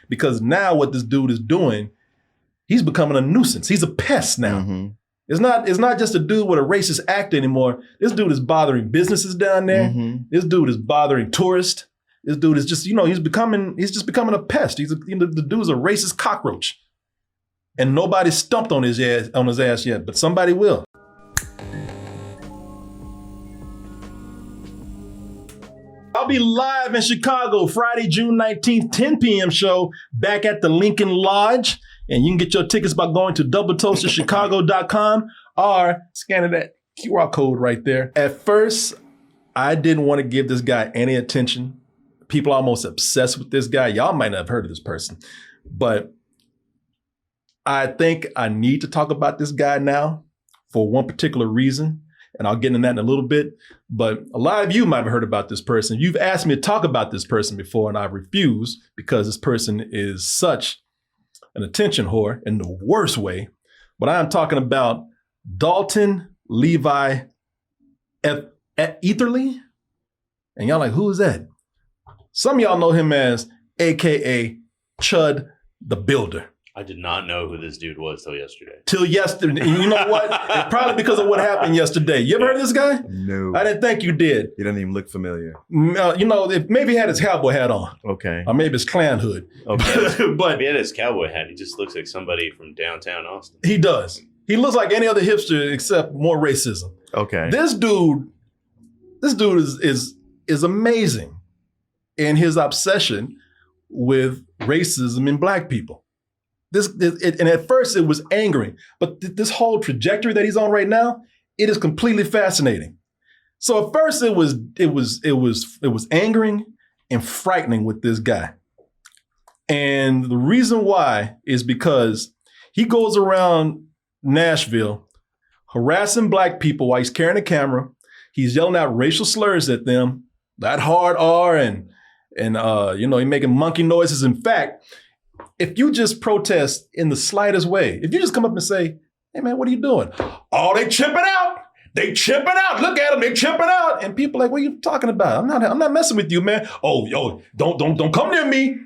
because now what this dude is doing, he's becoming a nuisance. He's a pest now. Mm-hmm. It's not just a dude with a racist act anymore. This dude is bothering businesses down there. Mm-hmm. This dude is bothering tourists. This dude is just, he's just becoming a pest. The dude's a racist cockroach. And nobody's stumped on his ass yet, but somebody will. I'll be live in Chicago Friday, June 19th, 10 p.m. show back at the Lincoln Lodge. And you can get your tickets by going to doubletoasted.chicago.com or scanning that QR code right there. At first, I didn't want to give this guy any attention. People are almost obsessed with this guy. Y'all might not have heard of this person, but I think I need to talk about this guy now for one particular reason. And I'll get into that in a little bit. But a lot of you might have heard about this person. You've asked me to talk about this person before, and I've refused because this person is such an attention whore in the worst way. But I'm talking about Dalton Levi Etherly. And y'all like, who is that? Some of y'all know him as AKA Chud The Builder. I did not know who this dude was till yesterday. Till yesterday. And you know what? It's probably because of what happened yesterday. You ever heard of this guy? No. I didn't think you did. He doesn't even look familiar. Maybe he had his cowboy hat on. Okay. Or maybe his clan hood. Okay. But if he had his cowboy hat, he just looks like somebody from downtown Austin. He does. He looks like any other hipster except more racism. Okay. This dude is amazing in his obsession with racism in black people. And at first it was angering, but this whole trajectory that he's on right now, it is completely fascinating. So at first it was angering and frightening with this guy. And the reason why is because he goes around Nashville harassing black people while he's carrying a camera. He's yelling out racial slurs at them, that hard R, and he's making monkey noises. In fact, if you just protest in the slightest way, if you just come up and say, hey man, what are you doing? Oh, they chipping out. They chipping out. Look at them, they chipping out. And people are like, what are you talking about? I'm not messing with you, man. Oh, yo, don't come near me.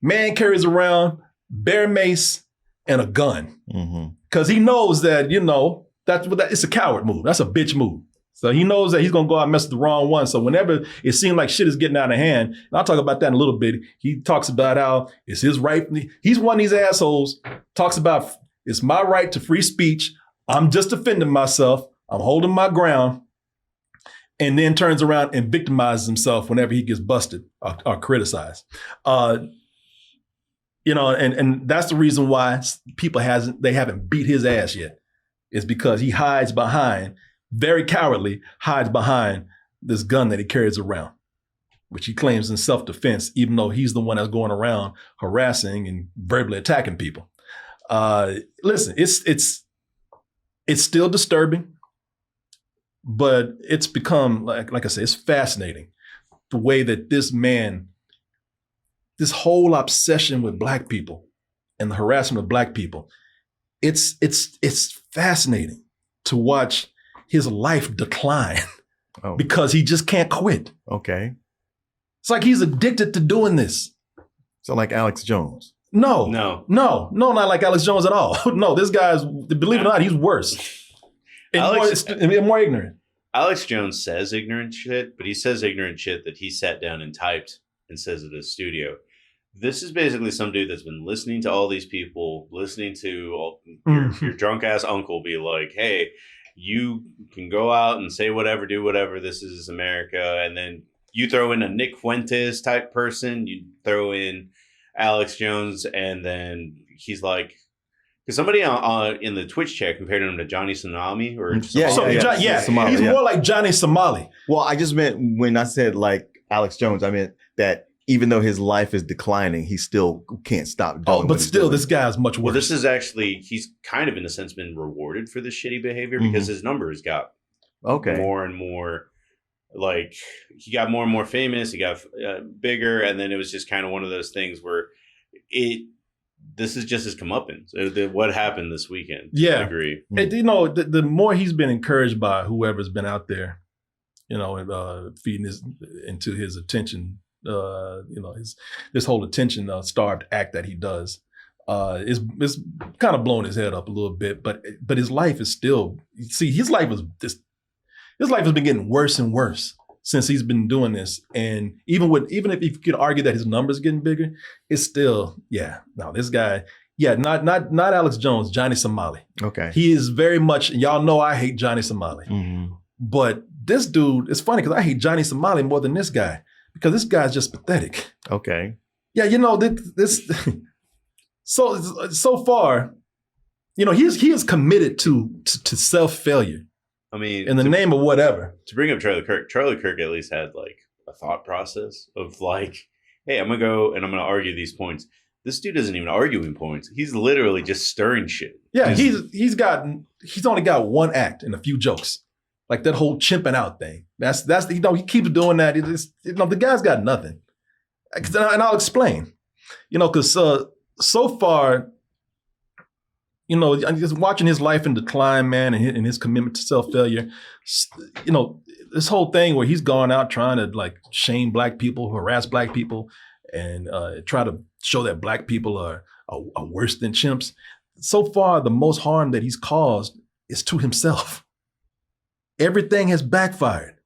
Man carries around bear mace and a gun. Because he knows that, it's a coward move. That's a bitch move. So he knows that he's going to go out and mess with the wrong one. So whenever it seems like shit is getting out of hand, and I'll talk about that in a little bit, he talks about how it's his right. He's one of these assholes, talks about it's my right to free speech. I'm just defending myself. I'm holding my ground. And then turns around and victimizes himself whenever he gets busted or criticized. And that's the reason why people haven't beat his ass yet. It's because he hides behind, very cowardly, hides behind this gun that he carries around, which he claims in self-defense, even though he's the one that's going around harassing and verbally attacking people. Listen, it's still disturbing, but it's become, like I said, it's fascinating the way that this man, this whole obsession with black people and the harassment of black people, it's fascinating to watch his life decline because he just can't quit. Okay. It's like he's addicted to doing this. So like Alex Jones. No, not like Alex Jones at all. No, this guy's, believe it or not, he's worse. And more ignorant. Alex Jones says ignorant shit, but he says ignorant shit that he sat down and typed and says at his studio. This is basically some dude that's been listening to all these people, listening to your drunk ass uncle be like, hey, you can go out and say whatever, do whatever. This is America. And then you throw in a Nick Fuentes type person. You throw in Alex Jones. And then he's like, because somebody in the Twitch chat compared him to Johnny Tsunami or Somali, he's more like Johnny Somali. Well, I just meant when I said like Alex Jones, I meant that even though his life is declining, he still can't stop doing but still, this guy's much worse. Well, this is actually, he's kind of in a sense been rewarded for this shitty behavior because his numbers got more and more, like he got more and more famous, he got bigger, and then it was just kind of one of those things where this is just his comeuppance. What happened this weekend? Yeah. I agree. The more he's been encouraged by whoever's been out there, feeding into his attention this whole attention starved act that he does is kind of blowing his head up a little bit. But his life is still, his life has been getting worse and worse since he's been doing this. And even if you could argue that his numbers getting bigger, it's still, this guy, not Alex Jones, Johnny Somali. Okay. He is very much, y'all know I hate Johnny Somali. Mm-hmm. But this dude, it's funny because I hate Johnny Somali more than this guy because this guy's just pathetic. Okay. Yeah, this so far, he is committed to self-failure. I mean, in the name of whatever. To bring up Charlie Kirk at least had like a thought process of like, hey, I'm gonna go and I'm gonna argue these points. This dude isn't even arguing points. He's literally just stirring shit. Yeah, he's only got one act and a few jokes. Like that whole chimping out thing. That's he keeps doing that. The guy's got nothing. And I'll explain. Because so far, I'm just watching his life in decline, man, and his commitment to self-failure. This whole thing where he's gone out trying to like shame black people, harass black people, and try to show that black people are worse than chimps. So far, the most harm that he's caused is to himself. Everything has backfired.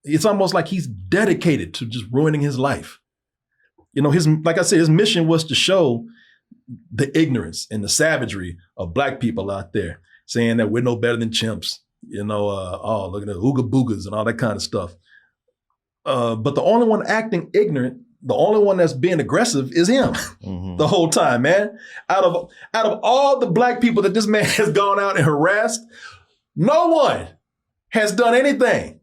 It's almost like he's dedicated to just ruining his life. Like I said, his mission was to show the ignorance and the savagery of black people out there, saying that we're no better than chimps. Look at the ooga boogas and all that kind of stuff. But the only one acting ignorant, the only one that's being aggressive is him the whole time, man. Out of all the black people that this man has gone out and harassed, no one has done anything.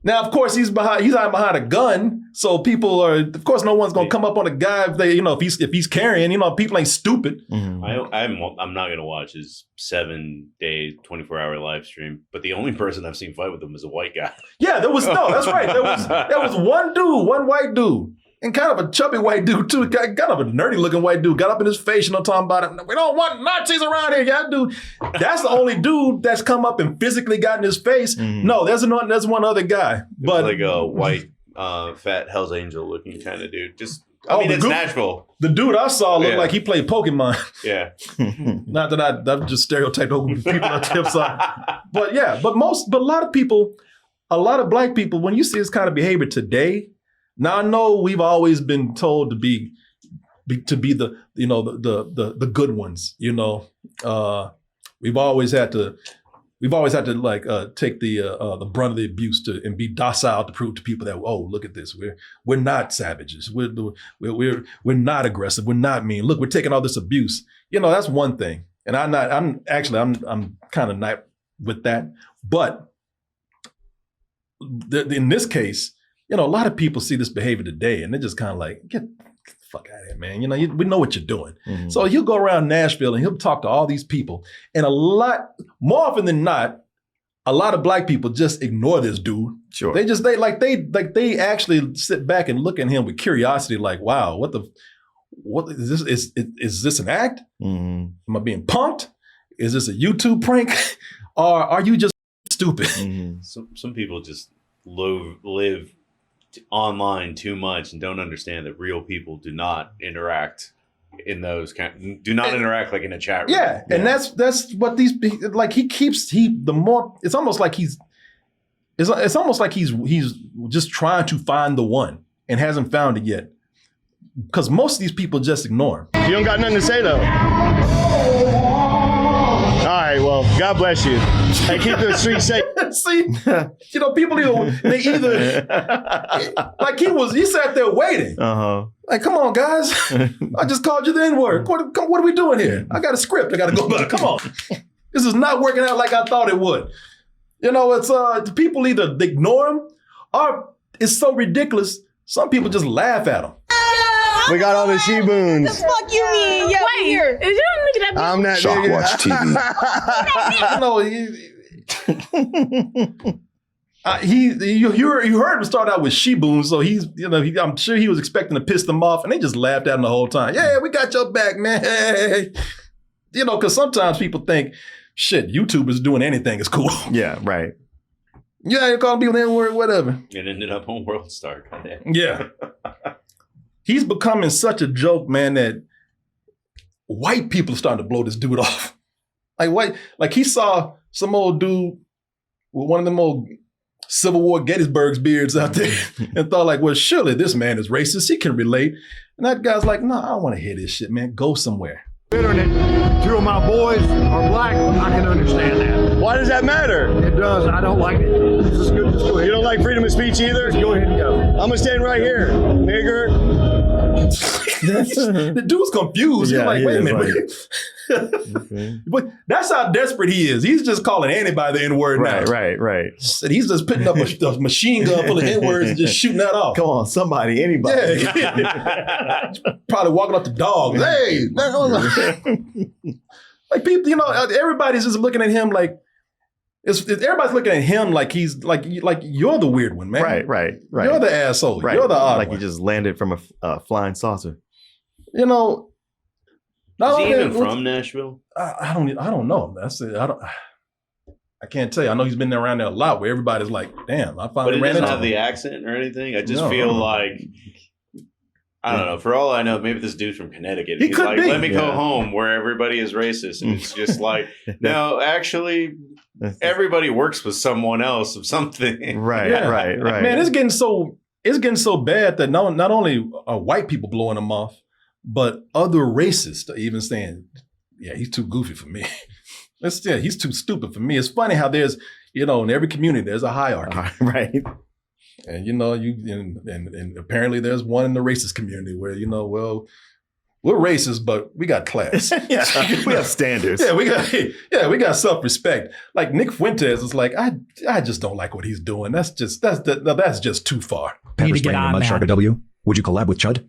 Now, of course, he's out behind a gun, so people are. Of course, no one's gonna come up on a guy if he's carrying. People ain't stupid. Mm-hmm. I'm not gonna watch his 7-day, 24-hour live stream. But the only person I've seen fight with him is a white guy. Yeah, that's right. There was one white dude. And kind of a chubby white dude, too. Kind of a nerdy-looking white dude. Got up in his face, talking about it. We don't want Nazis around here, yeah, dude. That's the only dude that's come up and physically got in his face. Mm-hmm. No, there's one other guy. But like a white, fat Hell's Angel looking kind of dude. It's Nashville. The dude I saw looked like he played Pokemon. Yeah. Not that I've just stereotyped people on tip side. But yeah, but a lot of black people, when you see this kind of behavior today. Now I know we've always been told to be the good ones. We've always had to like take the brunt of the abuse and be docile to prove to people that look at this, we're not savages, we're not aggressive, we're not mean. Look, we're taking all this abuse. That's one thing, and I'm kind of not with that, but in this case. A lot of people see this behavior today and they're just kind of like, get the fuck out of here, man. We know what you're doing. Mm-hmm. So he'll go around Nashville and he'll talk to all these people. And more often than not, a lot of black people just ignore this dude. Sure. They actually sit back and look at him with curiosity, like, wow, what is this? Is this an act? Mm-hmm. Am I being punked? Is this a YouTube prank? Or are you just stupid? Mm-hmm. Some people just live online too much and don't understand that real people do not interact interact like in a chat room. Yeah, and that's what these like it's almost like it's almost like he's just trying to find the one and hasn't found it yet. Because most of these people just ignore him. You don't got nothing to say though. All right, well, God bless you. Hey, keep the streets safe. See, people either like he sat there waiting. Like, come on, guys. I just called you the N-word. What are we doing here? I got a script. I got to go back. Come on. This is not working out like I thought it would. It's people either ignore him or it's so ridiculous. Some people just laugh at him. We got all the she-boons. The fuck you mean? Yeah, wait here. Is you don't look at that? I'm not Shock Watch TV. You heard him start out with she-boons, so I'm sure he was expecting to piss them off, and they just laughed at him the whole time. Yeah, we got your back, man. Hey. Because sometimes people think, shit, YouTubers doing anything is cool. Yeah, right. Yeah, you call people the N-word, whatever. It ended up on World Star. Yeah. He's becoming such a joke, man, that white people are starting to blow this dude off. Like he saw some old dude with one of them old Civil War Gettysburg's beards out there and thought like, well, surely this man is racist. He can relate. And that guy's like, no, I don't want to hear this shit, man. Go somewhere. Internet, two of my boys are black. I can understand that. Why does that matter? It does. I don't like it. Just go ahead. You don't like freedom of speech either? Just go ahead and go. I'm gonna stand right here, nigger. The dude's confused. Yeah, He's like, he wait a is, minute. Okay. But that's how desperate he is. He's just calling anybody the N-word now. Right. And he's just putting up a machine gun full of N-words and just shooting that off. Come on, somebody, anybody. Yeah. Probably walking up to dogs. Hey, like people, everybody's just looking at him like everybody's looking at him like he's like you're the weird one, man. Right. You're the asshole. Right. You're the odd like one. he just landed from a flying saucer. Is he even from Nashville? I don't know. That's it. I can't tell you. I know he's been around there a lot where everybody's like, damn, I But finally it ran doesn't into have him. the accent or anything. I just No. feel like, I don't know. For all I know, maybe this dude's from Connecticut. He He's could like, be. let me go Yeah. home where everybody is racist. And it's just like, no, actually, everybody works with someone else of something. Right. Man, it's getting so bad that not only are white people blowing him off, but other racists are even saying, yeah, he's too goofy for me. He's too stupid for me. It's funny how there's, in every community, there's a hierarchy. Right. And, and apparently there's one in the racist community where, well, we're racist, but we got class. Yeah, we have standards. we got self-respect. Like Nick Fuentes is like, I just don't like what he's doing. That's just too far. Pepper spraying a mud shark W. Would you collab with Chud?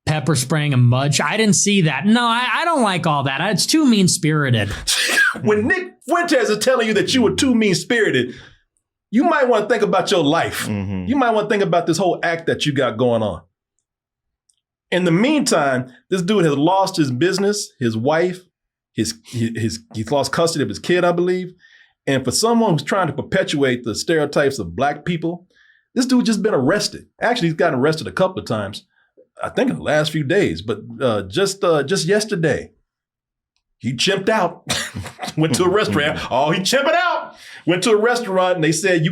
Pepper spraying a mud. I didn't see that. No, I don't like all that. It's too mean spirited. When Nick Fuentes is telling you that you were too mean-spirited, you might want to think about your life. Mm-hmm. You might want to think about this whole act that you got going on. In the meantime, this dude has lost his business, his wife, he's lost custody of his kid, I believe. And for someone who's trying to perpetuate the stereotypes of black people, this dude just been arrested. Actually, he's gotten arrested a couple of times, I think in the last few days, but just yesterday, he chimped out, went to a restaurant. Oh, he chimping out. Went to a restaurant and they said,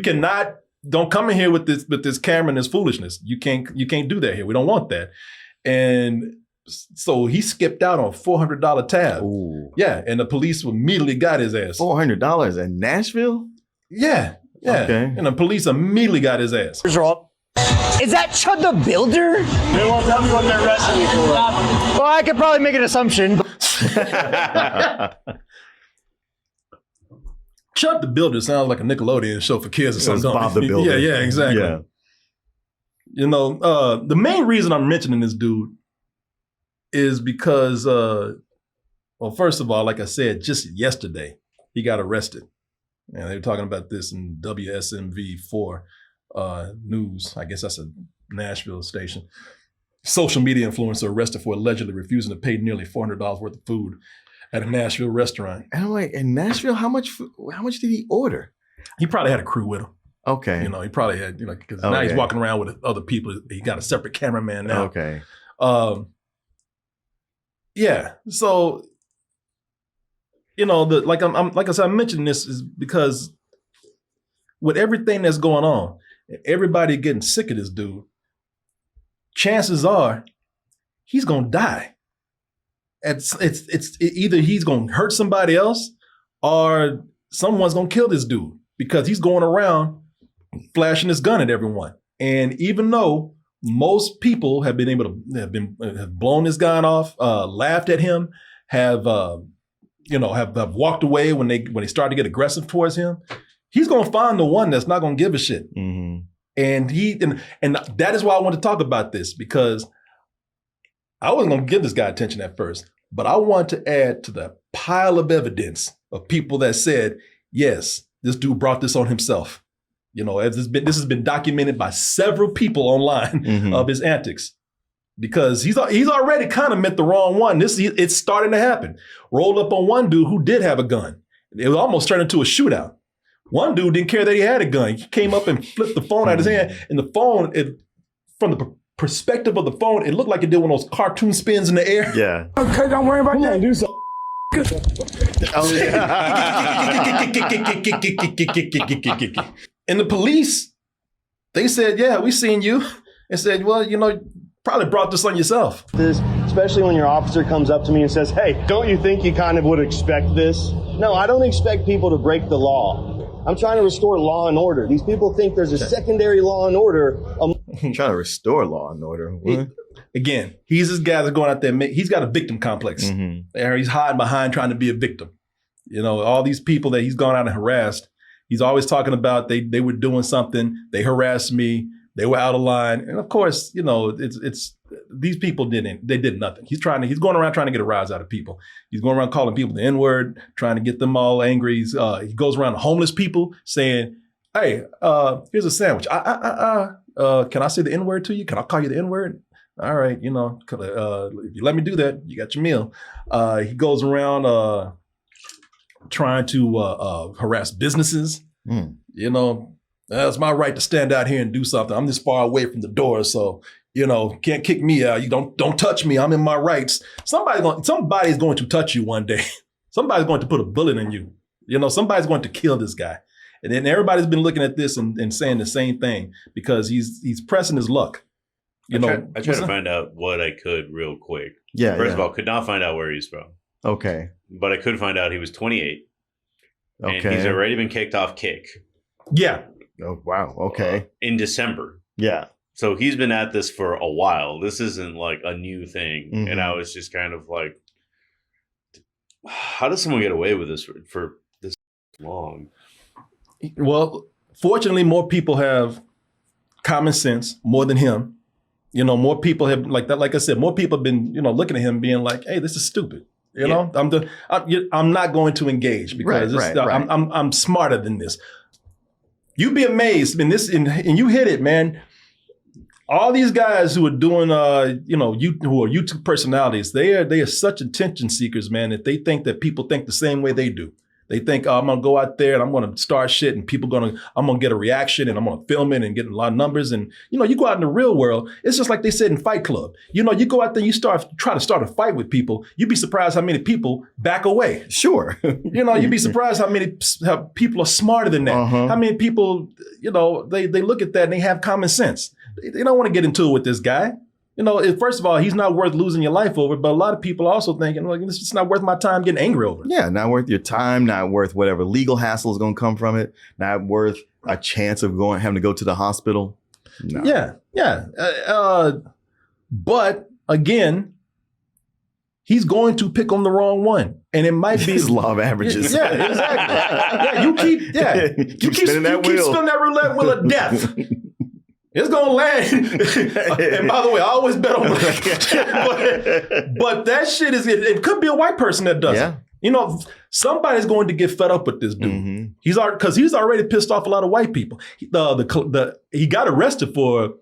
don't come in here with this camera and this foolishness. You can't do that here. We don't want that. And so he skipped out on a $400 tab. Ooh. Yeah, and the police immediately got his ass. $400 in Nashville? Yeah. Okay. And the police immediately got his ass. Is that Chud the Builder? They won't tell me what they're arresting me for. Well, I could probably make an assumption. Chud the Builder sounds like a Nickelodeon show for kids or It was something. Bob the Builder. Yeah, exactly. Yeah. The main reason I'm mentioning this dude is because, first of all, like I said, just yesterday, he got arrested. And they were talking about this in WSMV4 News. I guess that's a Nashville station. Social media influencer arrested for allegedly refusing to pay nearly $400 worth of food at a Nashville restaurant. And I'm like, in Nashville, how much did he order? He probably had a crew with him. Okay. He probably had, because now he's walking around with other people. He got a separate cameraman now. Okay. Yeah. So, like I said, I'm mentioning this is because with everything that's going on, everybody getting sick of this dude, chances are he's gonna die. It's either he's gonna hurt somebody else or someone's gonna kill this dude because he's going around flashing his gun at everyone. And even though most people have have blown this gun off, laughed at him, have walked away when they start to get aggressive towards him, he's gonna find the one that's not gonna give a shit. Mm-hmm. And that is why I want to talk about this, because I wasn't gonna give this guy attention at first, but I want to add to the pile of evidence of people that said, yes, this dude brought this on himself. As this has been documented by several people online of his antics, because he's already kind of met the wrong one. It's starting to happen. Rolled up on one dude who did have a gun. It almost turned into a shootout. One dude didn't care that he had a gun. He came up and flipped the phone out of his hand, and the phone, from the perspective of the phone, it looked like it did one of those cartoon spins in the air. Yeah. Okay, don't worry about that. Do something. And the police, they said, yeah, we seen you. And said, well, probably brought this on yourself. This, especially when your officer comes up to me and says, hey, don't you think you kind of would expect this? No, I don't expect people to break the law. I'm trying to restore law and order. These people think there's a secondary law and order. I'm trying to restore law and order. Again, he's this guy that's going out there. He's got a victim complex. He's hiding behind trying to be a victim. All these people that he's gone out and harassed, he's always talking about they were doing something. They harassed me. They were out of line. And of course, it's these people they did nothing. He's going around trying to get a rise out of people. He's going around calling people the N-word, trying to get them all angry. He goes around to homeless people saying, hey, here's a sandwich. Can I say the N-word to you? Can I call you the N-word? All right, if you let me do that, you got your meal. He goes around trying to harass businesses. That's my right to stand out here and do something. I'm this far away from the door, so can't kick me out. You don't touch me. I'm in my rights. Somebody's going to touch you one day. Somebody's going to put a bullet in you. Somebody's going to kill this guy. And then everybody's been looking at this and saying the same thing because he's pressing his luck. I tried to find out what I could real quick. Yeah. First of all, could not find out where he's from. Okay. But I could find out he was 28. Okay. And he's already been kicked off Kick. Yeah. Oh, wow. Okay. In December. Yeah. So he's been at this for a while. This isn't like a new thing. And I was just kind of like, how does someone get away with this for this long? Well, fortunately, more people have common sense more than him. More people have like I said, more people have been, looking at him being like, hey, this is stupid. I'm not going to engage because I'm smarter than this. You'd be amazed in this, and you hit it, man. All these guys who are doing, who are YouTube personalities, they are such attention seekers, man, that they think that people think the same way they do. They think, I'm going to go out there and I'm going to start shit and I'm going to get a reaction and I'm going to film it and get a lot of numbers. And, you go out in the real world, it's just like they said in Fight Club. You go out there, try to start a fight with people. You'd be surprised how many people back away. Sure. You'd be surprised how many people are smarter than that. How many people, they look at that and they have common sense. They don't want to get into it with this guy. First of all, he's not worth losing your life over, but a lot of people are also thinking, like, it's just not worth my time getting angry over. Yeah, not worth your time, not worth whatever legal hassle is going to come from it, not worth a chance of having to go to the hospital. No. Yeah. But again, he's going to pick on the wrong one. And it might be his law of averages. Yeah, exactly. You keep spinning that roulette wheel of death. It's going to land. And by the way, I always bet on black. but that shit it could be a white person that does it. Somebody's going to get fed up with this dude. He's already pissed off a lot of white people. He got arrested for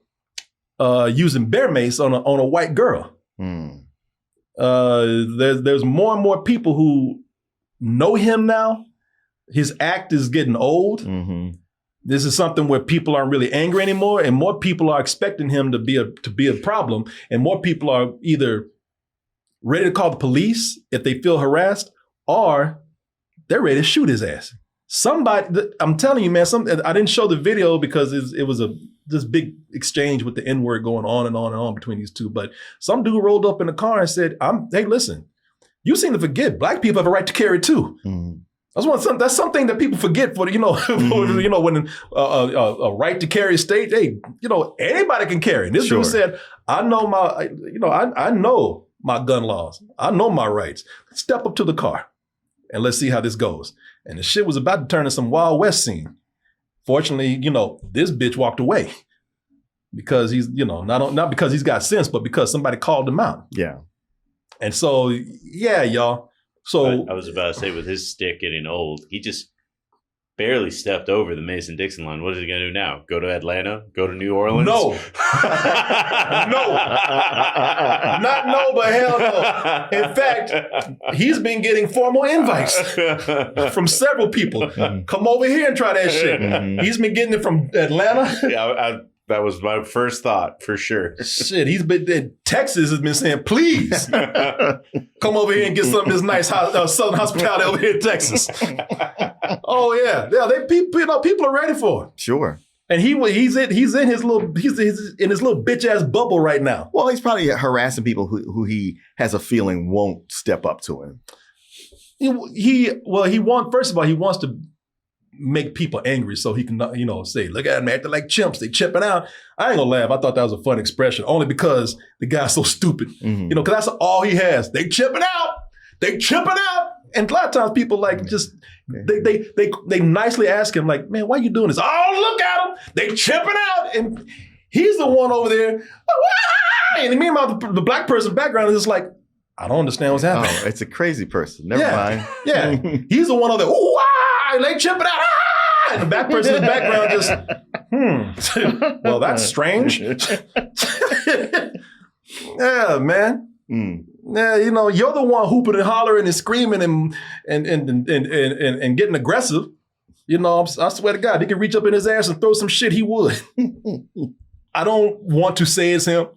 using bear mace on a white girl. There's more and more people who know him now. His act is getting old. This is something where people aren't really angry anymore, and more people are expecting him to be a problem, and more people are either ready to call the police if they feel harassed, or they're ready to shoot his ass. I'm telling you, man. I didn't show the video because it was this big exchange with the N-word going on and on and on between these two. But some dude rolled up in the car and said, "Hey, listen, you seem to forget black people have a right to carry too." That's something that people forget when a right to carry state. Hey, anybody can carry. And this dude said, I know my gun laws. I know my rights. Step up to the car and let's see how this goes. And the shit was about to turn into some Wild West scene. Fortunately, this bitch walked away because he's, not because he's got sense, but because somebody called him out. Yeah. And so, yeah, y'all. So I was about to say, with his stick getting old, he just barely stepped over the Mason-Dixon line. What is he going to do now? Go to Atlanta? Go to New Orleans? No. No. Not no, but hell no. In fact, he's been getting formal invites from several people. Come over here and try that shit. He's been getting it from Atlanta. Yeah, that was my first thought, for sure. Shit, he's been, Texas has been saying, please, come over here and get some of this nice Southern hospitality over here in Texas. Oh, yeah. People are ready for it. Sure. And he's in his little bitch ass bubble right now. Well, he's probably harassing people who he has a feeling won't step up to him. He wants to make people angry so he can, say, look at them acting like chimps. They chipping out. I ain't gonna laugh. I thought that was a fun expression, only because the guy's so stupid. Because that's all he has. They chipping out. They chipping out. And a lot of times people like just they nicely ask him like, man, why you doing this? Oh, look at them. They chipping out. And he's the one over there. And meanwhile, the black person background is just like, I don't understand what's happening. Oh, it's a crazy person. Never mind. Yeah. He's the one over there. Ooh, they chipping out. And the black person in the background just, well, that's strange. Yeah, man. Yeah, you're the one hooping and hollering and screaming and getting aggressive. I swear to God, he could reach up in his ass and throw some shit, he would. I don't want to say it's him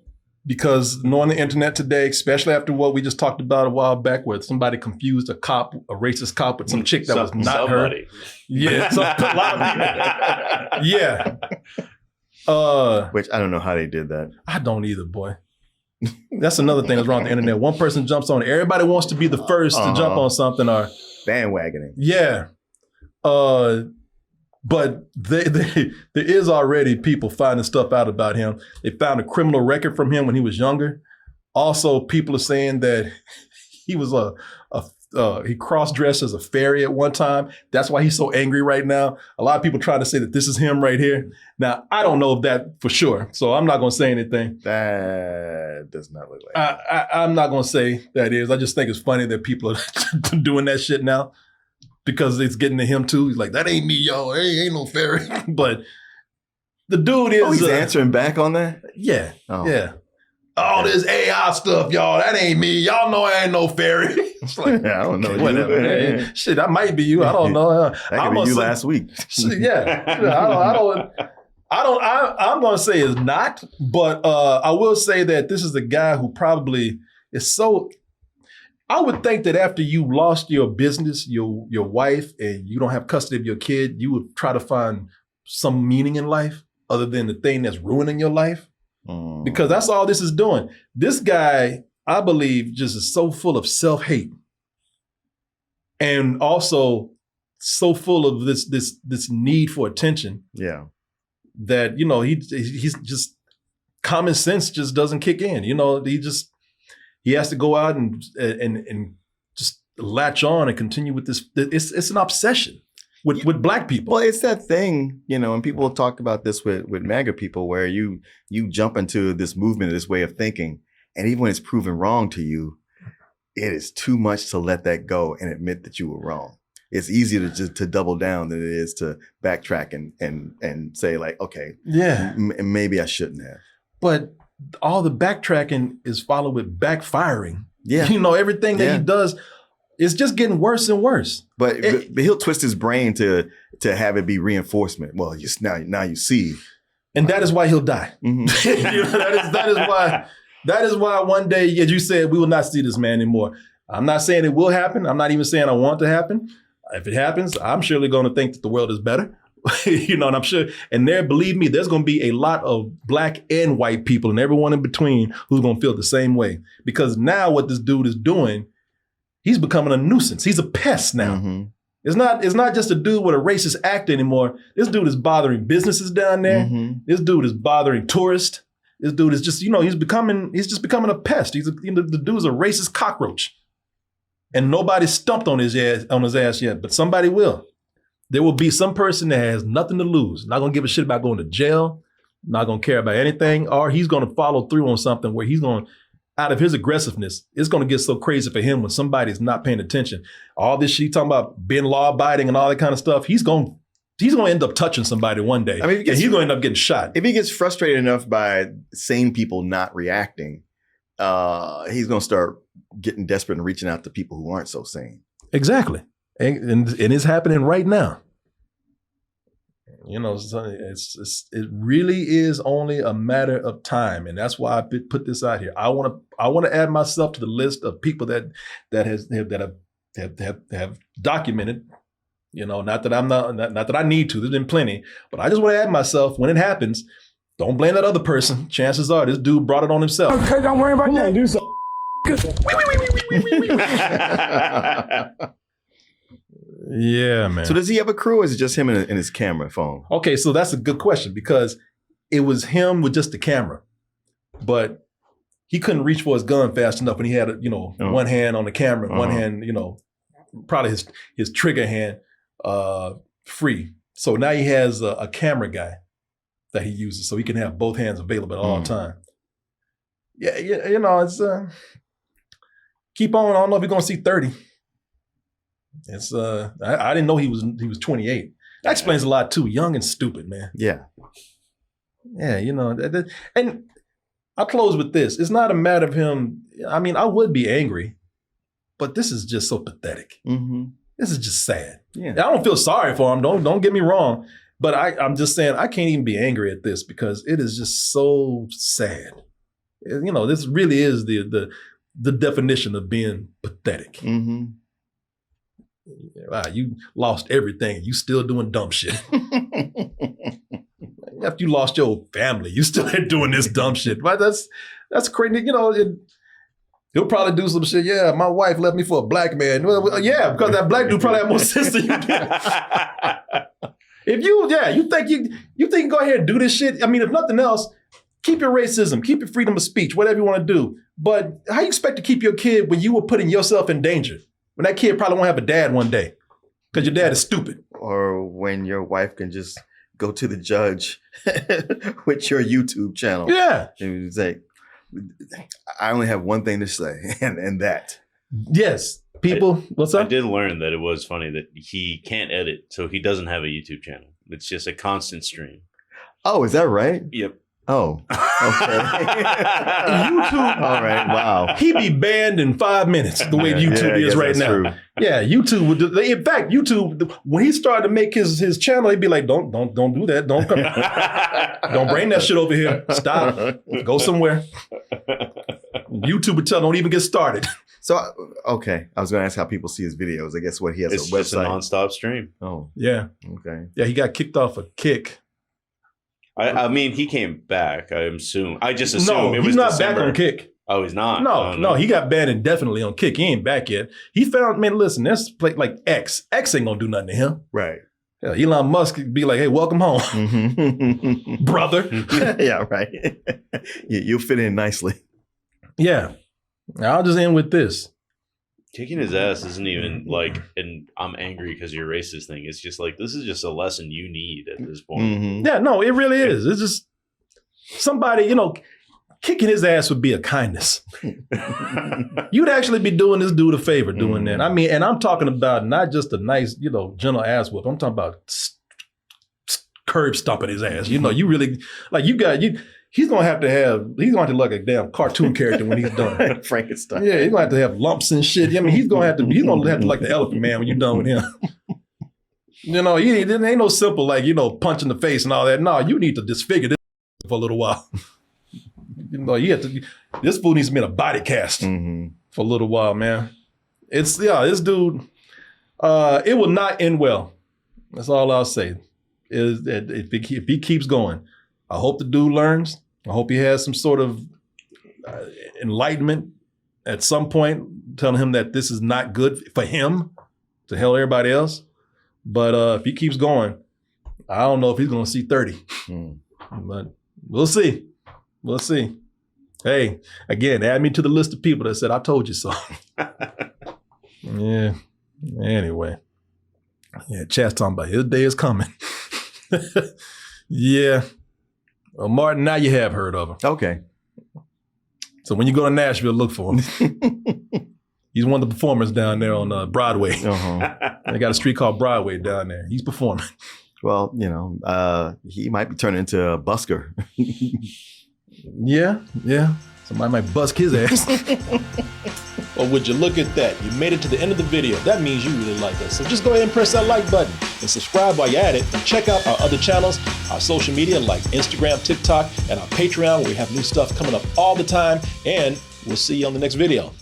because knowing the internet today, especially after what we just talked about a while back where somebody confused a racist cop with some chick that was not somebody. Her. Yeah, a lot of people. Yeah. Which I don't know how they did that. I don't either, boy. That's another thing that's wrong with the internet. One person jumps on it. Everybody wants to be the first to jump on something or bandwagoning. Yeah. But there is already people finding stuff out about him. They found a criminal record from him when he was younger. Also, people are saying that he was he cross-dressed as a fairy at one time. That's why he's so angry right now. A lot of people trying to say that this is him right here. Now, I don't know of that for sure, so I'm not going to say anything. That does not look like I'm not going to say that is. I just think it's funny that people are doing that shit now because it's getting to him too. He's like, that ain't me, y'all. Ain't no fairy. But the dude is... Oh, he's answering back on that? Yeah, yeah. All this AI stuff, y'all, that ain't me. Y'all know I ain't no fairy. It's like, yeah, I don't know. Whatever. Shit, that might be you. I don't know. That could be you last week. Yeah. I'm going to say it's not, but I will say that this is the guy who probably is so... I would think that after you lost your business, your wife, and you don't have custody of your kid, you would try to find some meaning in life other than the thing that's ruining your life. Because that's all this is doing. This guy, I believe, just is so full of self-hate. And also so full of this need for attention. Yeah. That, he's just common sense just doesn't kick in. He has to go out and just latch on and continue with this. It's an obsession with black people. Well, it's that thing, and people talk about this with MAGA people where you jump into this movement, this way of thinking, and even when it's proven wrong to you, it is too much to let that go and admit that you were wrong. It's easier to double down than it is to backtrack and say like, okay, yeah, maybe I shouldn't have. But all the backtracking is followed with backfiring. Yeah. Everything that he does is just getting worse and worse. But he'll twist his brain to have it be reinforcement. Well, now you see. And that is why he'll die. Mm-hmm. that is why one day, as you said, we will not see this man anymore. I'm not saying it will happen. I'm not even saying I want it to happen. If it happens, I'm surely going to think that the world is better. And I'm sure, and believe me, there's going to be a lot of black and white people and everyone in between who's going to feel the same way. Because now what this dude is doing, he's becoming a nuisance. He's a pest now. Mm-hmm. It's not just a dude with a racist act anymore. This dude is bothering businesses down there. Mm-hmm. This dude is bothering tourists. This dude is just, he's just becoming a pest. The dude's a racist cockroach. And nobody's stumped on his ass yet, but somebody will. There will be some person that has nothing to lose, not going to give a shit about going to jail, not going to care about anything, or he's going to follow through on something where he's going, out of his aggressiveness, it's going to get so crazy for him when somebody's not paying attention. All this shit talking about being law-abiding and all that kind of stuff, he's going to he's going to end up touching somebody one day. I mean, he's going to end up getting shot. If he gets frustrated enough by sane people not reacting, he's going to start getting desperate and reaching out to people who aren't so sane. Exactly. And it's happening right now. You know, it really is only a matter of time, and that's why I put this out here. I want to add myself to the list of people that have documented. You know, not that I need to. There's been plenty, but I just want to add myself when it happens. Don't blame that other person. Chances are this dude brought it on himself. Okay, don't worry about that. Do something. Yeah, man. So does he have a crew, or is it just him and his camera phone? Okay, so that's a good question because it was him with just the camera, but he couldn't reach for his gun fast enough, and he had one hand on the camera, one hand, probably his trigger hand free. So now he has a camera guy that he uses, so he can have both hands available at all time. Yeah, it's keep on. I don't know if you're gonna see 30. It's I didn't know he was 28. That explains a lot too. Young and stupid, man. Yeah. Yeah, and I'll close with this. It's not a matter of him. I mean, I would be angry, but this is just so pathetic. Mm-hmm. This is just sad. Yeah. I don't feel sorry for him. Don't get me wrong. But I'm just saying I can't even be angry at this because it is just so sad. This really is the definition of being pathetic. Mm-hmm. Wow, you lost everything. You still doing dumb shit. After you lost your family, you still doing this dumb shit. Right? That's crazy. He'll probably do some shit. Yeah, my wife left me for a black man. Well, yeah, because that black dude probably had more sense than you did. If you think you can go ahead and do this shit. I mean, if nothing else, keep your racism, keep your freedom of speech, whatever you want to do. But how you expect to keep your kid when you were putting yourself in danger? When that kid probably won't have a dad one day because your dad is stupid. Or when your wife can just go to the judge with your YouTube channel. Yeah. And say, I only have one thing to say, and that. Yes. People, what's up? I did learn that it was funny that he can't edit, so he doesn't have a YouTube channel. It's just a constant stream. Oh, is that right? Yep. Oh, okay. YouTube. All right. Wow. He be banned in 5 minutes the way YouTube is right now. True. Yeah, YouTube would do. In fact, YouTube, when he started to make his channel, he'd be like, don't do that. Don't bring that shit over here. Stop. Go somewhere. YouTube would tell, don't even get started. So, okay. I was going to ask how people see his videos. I guess what he has It's a website. just a nonstop stream. Oh, yeah. Okay. Yeah, he got kicked off a Kick. I mean, he came back. I assume. I just assume no, it was he's not December. back on Kick. Oh, he's not. No, he got banned indefinitely on Kick. He ain't back yet. He found, man, listen, that's like X. X ain't gonna do nothing to him. Right. Yeah, Elon Musk be like, hey, welcome home, brother. Yeah, right. You'll fit in nicely. Yeah. Now, I'll just end with this. Kicking his ass isn't even like, and I'm angry because you're racist thing. It's just like, this is just a lesson you need at this point. Mm-hmm. Yeah, no, it really is. It's just somebody, kicking his ass would be a kindness. You'd actually be doing this dude a favor doing that. I mean, and I'm talking about not just a nice, gentle ass whip. I'm talking about curb stomping his ass. You really, like he's going to have to look like a damn cartoon character when he's done. Frankenstein. Yeah, he's going to have to have lumps and shit. I mean, he's going to have to look like the Elephant Man when you're done with him. It ain't no simple, like, punch in the face and all that. No, you need to disfigure this for a little while. This fool needs to be in a body cast for a little while, man. This dude, it will not end well. That's all I'll say. Is that if he keeps going, I hope the dude learns. I hope he has some sort of enlightenment at some point, telling him that this is not good for him, to hell everybody else. But if he keeps going, I don't know if he's going to see 30. But we'll see. We'll see. Hey, again, add me to the list of people that said, I told you so. Yeah. Anyway. Yeah, chat's talking about his day is coming. Yeah. Well, Martin, now you have heard of him. Okay. So when you go to Nashville, look for him. He's one of the performers down there on Broadway. Uh-huh. They got a street called Broadway down there. He's performing. Well, he might be turning into a busker. Yeah. Somebody might busk his ass. Well, would you look at that? You made it to the end of the video. That means you really like us. So just go ahead and press that like button and subscribe while you're at it. And check out our other channels, our social media like Instagram, TikTok, and our Patreon, where we have new stuff coming up all the time. And we'll see you on the next video.